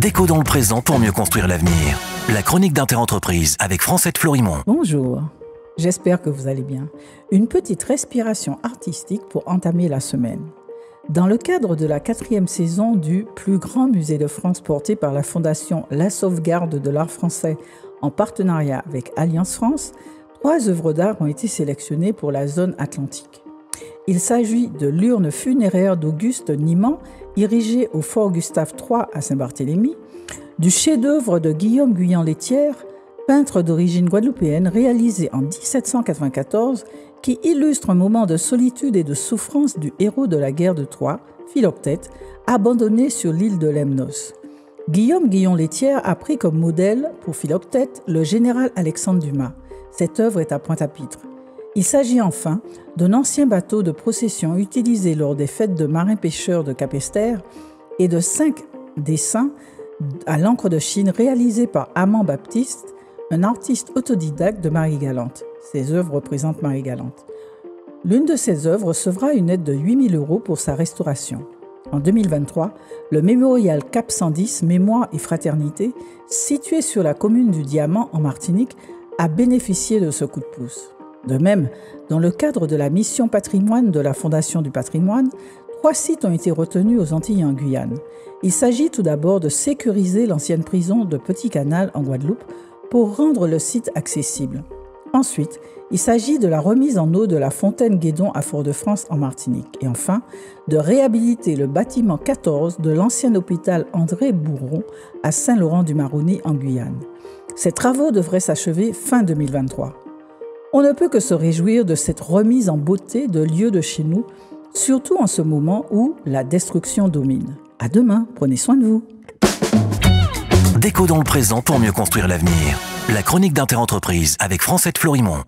Déco dans le présent pour mieux construire l'avenir. La chronique d'Interentreprise avec Francette Florimond. Bonjour, j'espère que vous allez bien. Une petite respiration artistique pour entamer la semaine. Dans le cadre de la 4e saison du plus grand musée de France porté par la Fondation La Sauvegarde de l'Art français en partenariat avec Alliance France, 3 œuvres d'art ont été sélectionnées pour la zone atlantique. Il s'agit de l'urne funéraire d'Auguste Niemann, érigée au Fort Gustave III à Saint-Barthélemy, du chef-d'œuvre de Guillaume Guyan-Lethière, peintre d'origine guadeloupéenne réalisé en 1794, qui illustre un moment de solitude et de souffrance du héros de la guerre de Troie, Philoctète, abandonné sur l'île de Lemnos. Guillaume Guyan-Lethière a pris comme modèle pour Philoctète le général Alexandre Dumas. Cette œuvre est à Pointe-à-Pitre. Il s'agit enfin d'un ancien bateau de procession utilisé lors des fêtes de marins-pêcheurs de Capesterre et de 5 dessins à l'encre de Chine réalisés par Amand Baptiste, un artiste autodidacte de Marie-Galante. Ces œuvres représentent Marie-Galante. L'une de ces œuvres recevra une aide de 8 000 € pour sa restauration. En 2023, le mémorial Cap 110 Mémoire et Fraternité, situé sur la commune du Diamant en Martinique, a bénéficié de ce coup de pouce. De même, dans le cadre de la mission patrimoine de la Fondation du patrimoine, 3 sites ont été retenus aux Antilles et en Guyane. Il s'agit tout d'abord de sécuriser l'ancienne prison de Petit Canal en Guadeloupe pour rendre le site accessible. Ensuite, il s'agit de la remise en eau de la fontaine Guédon à Fort-de-France en Martinique. Et enfin, de réhabiliter le bâtiment 14 de l'ancien hôpital André Bourron à Saint-Laurent-du-Maroni en Guyane. Ces travaux devraient s'achever fin 2023. On ne peut que se réjouir de cette remise en beauté de lieux de chez nous, surtout en ce moment où la destruction domine. À demain, prenez soin de vous. Déco dans le présent pour mieux construire l'avenir. La chronique d'Interentreprise avec Francette Florimond.